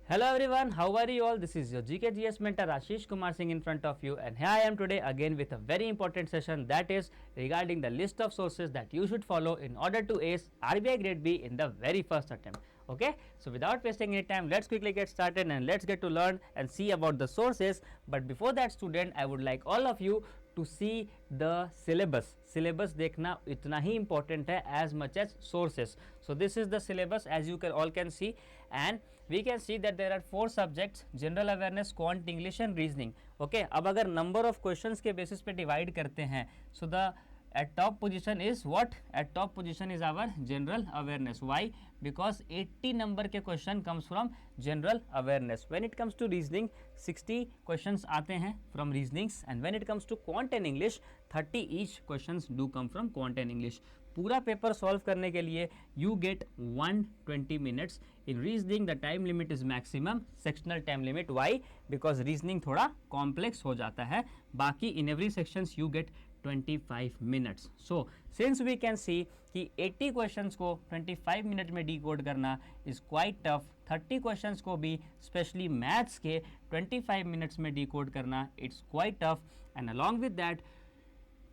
Hello everyone, how are you all? This is your GKGS mentor Ashish Kumar Singh in front of you, and here I am today again with a very important session, that is regarding the list of sources that you should follow in order to ace RBI Grade B in the very first attempt. Okay, so without wasting any time, let's quickly get started and let's get to learn and see about the sources. But before that, student, I would like all of you to see the syllabus. Syllabus देखना इतना ही important है as much as sources. So this is the syllabus as you all can see, and we can see that there are 4 subjects: general awareness, quant, English and reasoning. Okay, अब अगर number of questions के basis पे divide करते हैं, so the at top position is what? At top position is our general awareness. Why? Because 80 number के question comes from general awareness. When it comes to reasoning, 60 questions आते हैं from reasonings, and when it comes to quant and English, 30 each questions do come from quant and English. पूरा paper solve करने के लिए you get 120 minutes. In reasoning the time limit is maximum, sectional time limit. Why? Because reasoning थोड़ा complex हो जाता है. बाकी in every sections you get 25 minutes. So since we can see कि 80 questions को 25 मिनट में decode करना is quite tough, 30 questions को भी specially maths के 25 minutes में decode करना it's quite tough, and along with that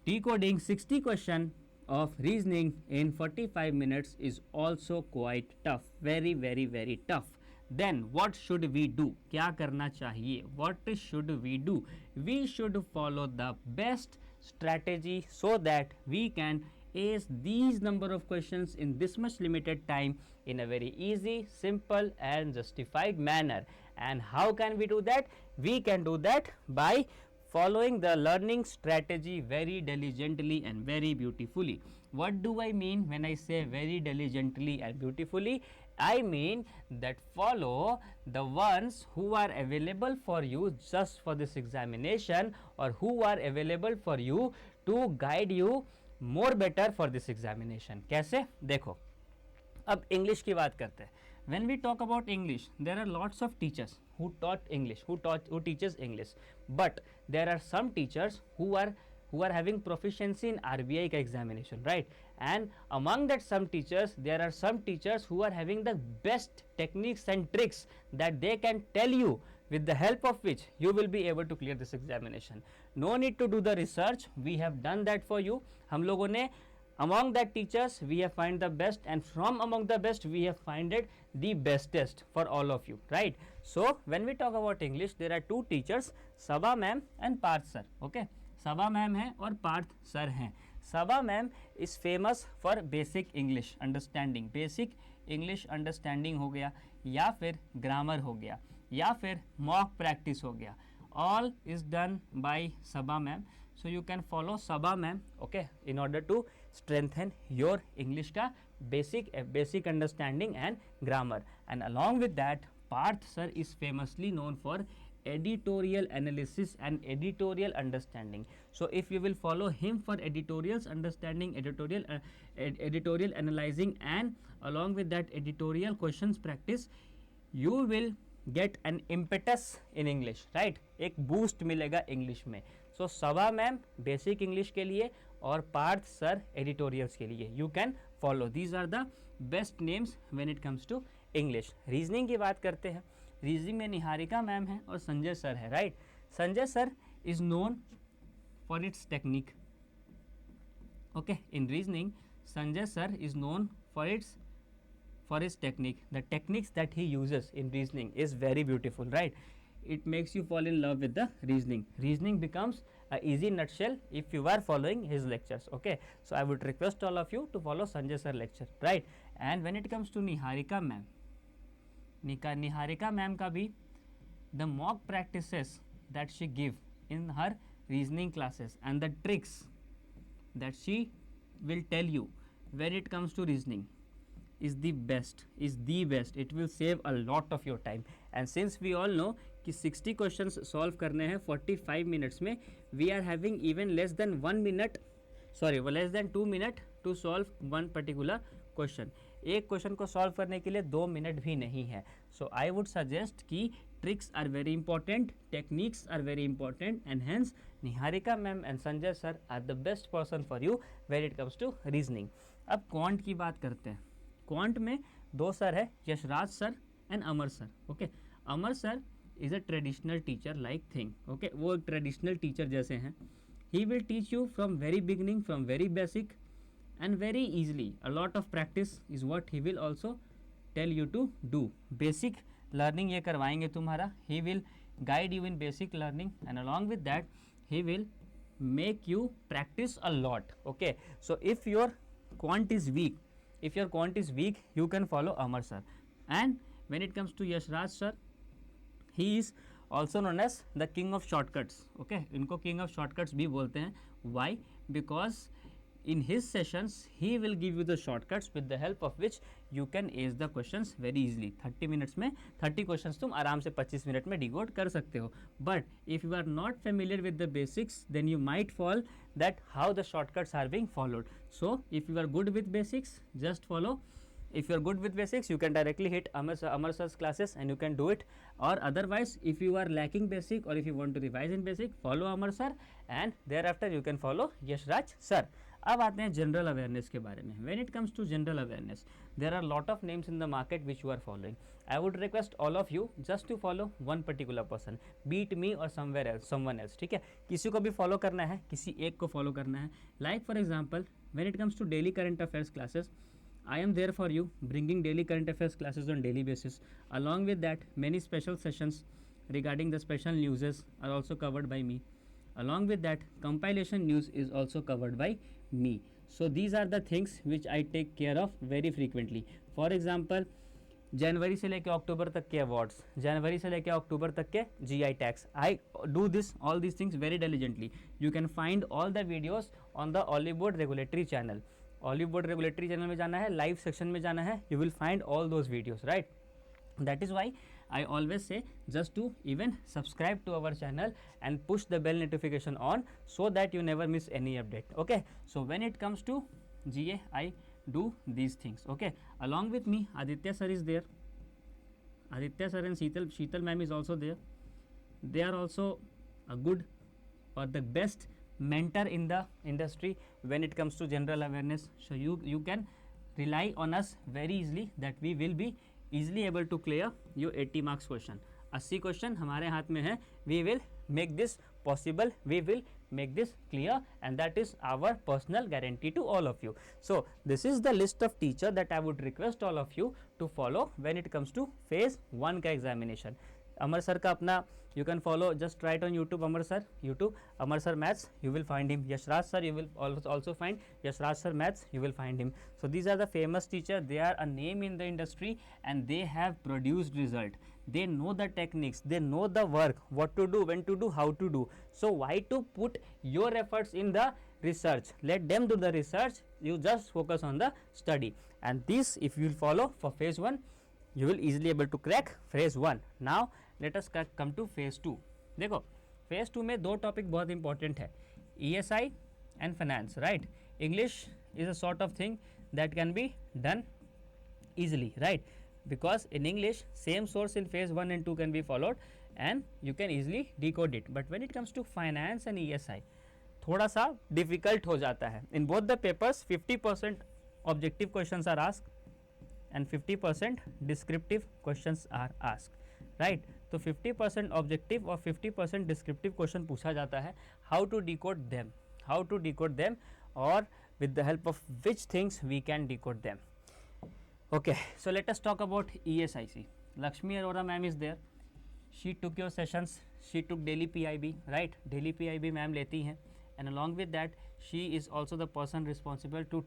decoding 60 question of reasoning in 45 minutes is also quite tough, very tough. Then what should we do? क्या करना चाहिए? What should we do? We should follow the best strategy so that we can ace these number of questions in this much limited time in a very easy, simple and justified manner. And how can we do that? We can do that by following the learning strategy very diligently and very beautifully. What do I mean when I say very diligently and beautifully? I mean that follow the ones who are available for you just for this examination, or who are available for you to guide you more better for this examination. कैसे? देखो, अब English की बात करते हैं. When we talk about English, there are lots of teachers who taught English, who teaches English, but there are some teachers who are having proficiency in RBI का examination, right? And among that some teachers, there are some teachers who are having the best techniques and tricks that they can tell you, with the help of which you will be able to clear this examination. No need to do the research, we have done that for you. हम लोगों ने among that teachers we have find the best, and from among the best we have finded the bestest for all of you, right? So when we talk about English, there are 2 teachers, Sabha ma'am and Parth sir. Okay, Sabha ma'am है और Partha sir हैं. Sabha ma'am is famous for basic English understanding. Basic English understanding हो गया, या फिर grammar हो गया, या फिर मॉक प्रैक्टिस हो गया. All is done by Sabha ma'am. So you can follow Sabha ma'am, okay, in order to strengthen your English का basic understanding and grammar. And along with that, Parth sir is famously known for editorial analysis and editorial understanding. So if you will follow him for editorials understanding, editorial analyzing, and along with that editorial questions practice, you will get an impetus in English, right? एक boost मिलेगा English में. So Sabha ma'am basic English के लिए और Partha sir editorials के लिए you can follow. These are the best names when it comes to English. Reasoning की बात करते हैं. Reasoning में निहारिका मैम है और संजय सर है, right? Sanjay sir is known for its technique. Okay, in reasoning Sanjay sir is known for his technique. The techniques that he uses in reasoning is very beautiful, right? It makes you fall in love with the reasoning. Reasoning becomes a easy nutshell if you are following his lectures. Okay, so I would request all of you to follow Sanjay sir lecture, right? And when it comes to Niharika ma'am, Niharika ma'am का भी the mock practices that she give in her reasoning classes and the tricks that she will tell you when it comes to reasoning is the best. It will save a lot of your time. And since we all know कि 60 questions solve करने हैं 45 minutes में, we are having even less than 2 minutes to solve one particular question. एक question को solve करने के लिए 2 minute भी नहीं है. सो आई वुड सजेस्ट कि tricks are very important, techniques are very important, and hence Niharika ma'am and Sanjay sir are the best person for you where it comes to reasoning. अब quant की बात करते हैं. क्वांट में 2 सर है, Yashraj sir and Amar sir. Okay, Amar sir is a traditional teacher like thing, okay, वो एक traditional teacher जैसे हैं. He will teach you from very beginning, from very basic and very easily. A lot of practice is what he will also tell you to do. Basic learning ये करवाएंगे तुम्हारा. He will guide you in basic learning and along with that he will make you practice a lot. Okay, so if your quant is weak, you can follow Amar sir. And when it comes to Yashraj sir, he is also known as the king of shortcuts. Okay, इनको king of shortcuts भी बोलते हैं. Why? Because in his sessions he will give you the shortcuts with the help of which you can ace the questions very easily. 30 minutes में 30 questions तुम आराम से 25 minute में decode कर सकते हो. But if you are not familiar with the basics, then you might fall that how the shortcuts are being followed. So if you are good with basics, just follow. If you are good with basics, you can directly hit Amar sir's classes and you can do it. Or otherwise, if you are lacking basic or if you want to revise in basic, follow Amar sir and thereafter you can follow Yashraj sir. अब आते हैं general awareness के बारे में. When it comes to general awareness, there are lot of names in the market which you are following. I would request all of you just to follow one particular person, be it me और somewhere else, someone else. ठीक है, किसी को भी follow करना है, किसी एक को फॉलो करना है. Like for example, when it comes to daily current affairs classes, I am there for you, bringing daily current affairs classes on daily basis. Along with that, many special sessions regarding the special newses are also covered by me. Along with that, compilation news is also covered by me. So these are the things which I take care of very frequently. For example, जनवरी से लेकर अक्टूबर तक के awards, जनवरी से लेकर अक्टूबर तक के GI tax, I do this all this things very diligently. You can find all the videos on the olive board regulatory channel. Olive board regulatory channel में जाना है, लाइव सेक्शन में जाना है, you will find all those videos, right. That is why I always say just to even subscribe to our channel and push the bell notification on so that you never miss any update. Okay, so when it comes to GA, I do these things. Okay, along with me Aditya sir is there. Aditya sir and Sheetal ma'am is also there. They are also a good or the best mentor in the industry when it comes to general awareness. So you can rely on us very easily that we will be easily able to clear your 80 marks question. 80 question हमारे हाथ में है. We will make this possible, we will make this clear, and that is our personal guarantee to all of you. So this is the list of teacher that I would request all of you to follow when it comes to phase 1 का examination. अमर sir का अपना you can follow, just write on YouTube Amar sir, YouTube Amar sir maths, you will find him. Yashraj sir, you will also find Yashraj sir maths, you will find him. So these are the famous teacher, they are a name in the industry and they have produced result. They know the techniques, they know the work, what to do, when to do, how to do. So why to put your efforts in the research? Let them do the research, you just focus on the study. And this if you will follow for phase 1, you will easily able to crack phase 1. Now let us come to phase 2. देखो phase 2 में दो topic बहुत important है, ESI and finance, right? English is a sort of thing that can be done easily, right? Because in English same source in phase 1 and 2 can be followed and you can easily decode it. But when it comes to finance and ESI, थोड़ा सा difficult हो जाता है. In both the papers 50% objective questions are asked and 50% descriptive questions are asked, right? तो 50% objective और 50% descriptive question पूछा जाता है. हाउ टू डिकोड देम और with the help of which things we can decode them. Okay, so let us talk about ESIC. Lakshmi Arora ma'am is there. She took your sessions, she took daily PIB, right? Daily PIB ma'am लेती हैं and along with that she is also the person responsible to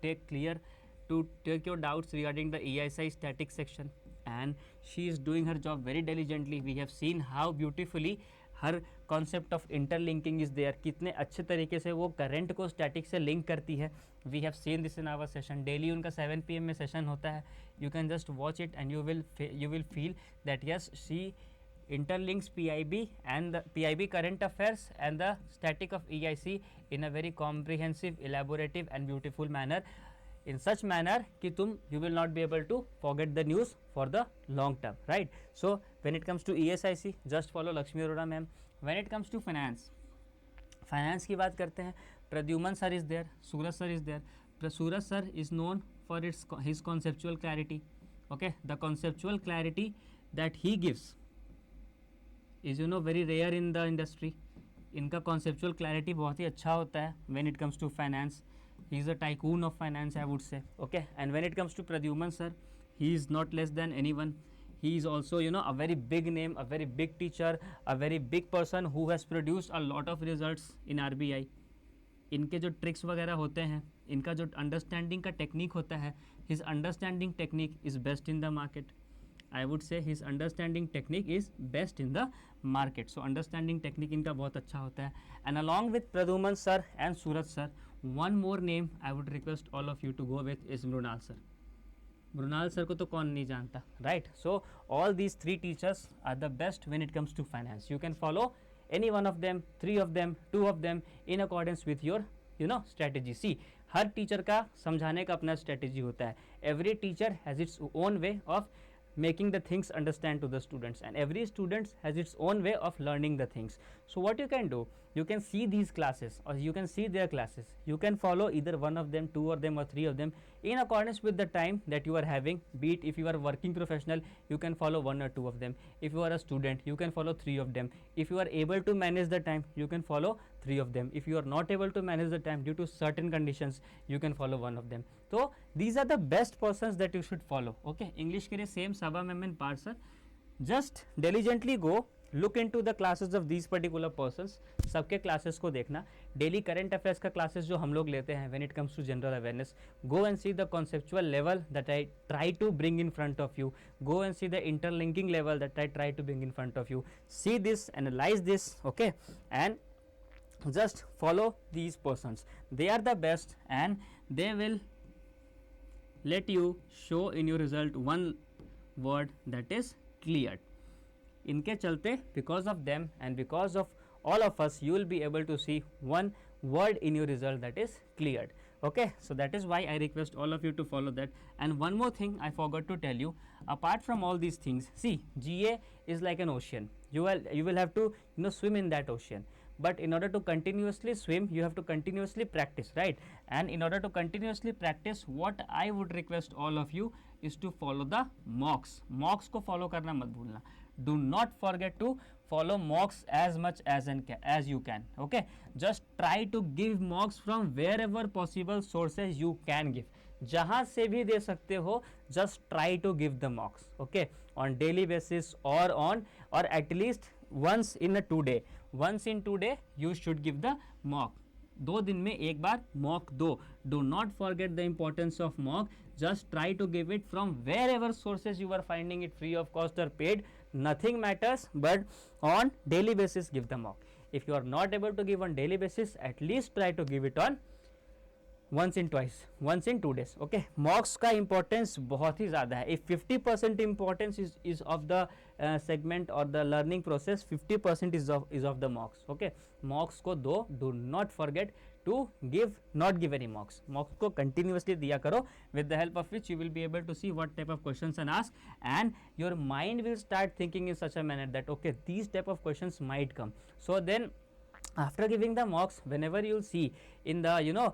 take your doubts regarding the ESI static section, and she is doing her job very diligently. We have seen how beautifully her concept of interlinking is there. कितने अच्छे तरीके से वो current को static से link करती है. We have seen this in our session. Daily उनका 7 PM में सेशन होता है. You can just watch it and you will feel that yes, she interlinks PIB and the PIB current affairs and the static of EIC in a very comprehensive, elaborative and beautiful manner. In such manner कि तुम you will not be able to forget the news for the long term, right? So when it comes to ESIC, just follow Lakshmi Arora ma'am. When it comes to finance की बात करते हैं, Pradyuman sir is there, Suraj sir is there. Suraj sir is known for his conceptual clarity. Okay, the conceptual clarity that he gives is very rare in the industry. इनका conceptual clarity बहुत ही अच्छा होता है when it comes to finance. He is a tycoon of finance, I would say. Okay, and when it comes to Pradyuman sir, he is not less than anyone. He is also a very big name, a very big teacher, a very big person who has produced a lot of results in RBI. इनके जो tricks वगैरह होते हैं, इनका जो understanding का technique होता है, his understanding technique is best in the market. I would say his understanding technique is best in the market. So understanding technique इनका बहुत अच्छा होता है. And along with Pradyuman sir and Suraj sir, one more name I would request all of you to go with is Mrinal sir. Mrinal sir को तो कौन नहीं जानता, right? So all these three teachers are the best when it comes to finance. You can follow any one of them, three of them, two of them, in accordance with your strategy. See, her teacher का समझाने का अपना strategy होता है. every teacher has its own way of making the things understand to the students, and every student has its own way of learning the things. So what you can do, you can see these classes or you can see their classes. You can follow either one of them, two of them, or three of them in accordance with the time that you are having. Be it if you are a working professional, you can follow one or two of them. If you are a student, you can follow three of them. If you are able to manage the time, you can follow three of them. If you are not able to manage the time due to certain conditions, you can follow one of them. So these are the best persons that you should follow. Okay, English के लिए same Sabha ma'am and Parth sir. Just diligently go look into the classes of these particular persons. सबके classes को देखना. Daily current affairs का classes जो हम लोग लेते हैं when it comes to general awareness, go and see the conceptual level that I try to bring in front of you. Go and see the interlinking level that I try to bring in front of you. See this, analyze this, okay, and just follow these persons. They are the best and they will let you show in your result one word, that is cleared. इनके चलते, because of them and because of all of us, you will be able to see one word in your result, that is cleared. Okay, so that is why I request all of you to follow that. And one more thing I forgot to tell you, apart from all these things, see, GA is like an ocean. You will have to swim in that ocean. But in order to continuously swim, you have to continuously practice, right? And in order to continuously practice, what I would request all of you is to follow the mocks. Mocks को follow करना मत भूलना. Do not forget to follow mocks as much as you can. Okay, just try to give mocks from wherever possible sources you can give. जहाँ से भी दे सकते हो, just try to give the mocks. Okay, on daily basis or at least once in a 2 day. Once in 2 day you should give the mock. 2 दिन में एक बार mock दो. Do not forget the importance of mock. Just try to give it from wherever sources you are finding it, free of cost or paid. Nothing matters, but on daily basis give the mock. If you are not able to give on daily basis, at least try to give it on once in 2 days. Okay, mocks का importance बहुत ही ज़्यादा है. If 50% importance is of the segment or the learning process, 50% is of the mocks. Okay, mocks को दो. Do not forget to not give any mocks. Mocks को continuously दिया करो, with the help of which you will be able to see what type of questions are asked, and your mind will start thinking in such a manner that okay, these type of questions might come. So then after giving the mocks, whenever you will see in the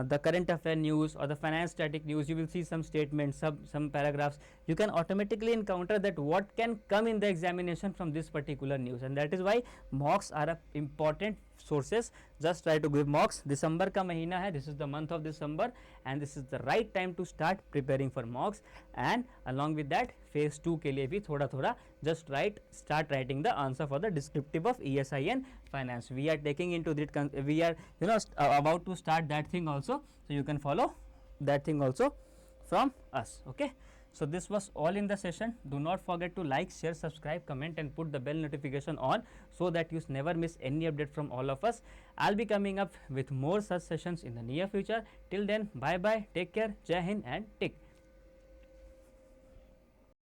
the current affair news or the finance static news, you will see some statements, some paragraphs. You can automatically encounter that what can come in the examination from this particular news, and that is why mocks are a important sources. Just try to give mocks. December का महीना है, this is the month of December, and this is the right time to start preparing for mocks. And along with that, phase 2 के लिए भी थोड़ा just start writing the answer for the descriptive of ESI and finance. We are taking into that, we are about to start that thing also, so you can follow that thing also from us. Okay, so this was all in the session. Do not forget to like, share, subscribe, comment, and put the bell notification on so that you never miss any update from all of us. I'll be coming up with more such sessions in the near future. Till then, bye bye, take care, Jai Hind and take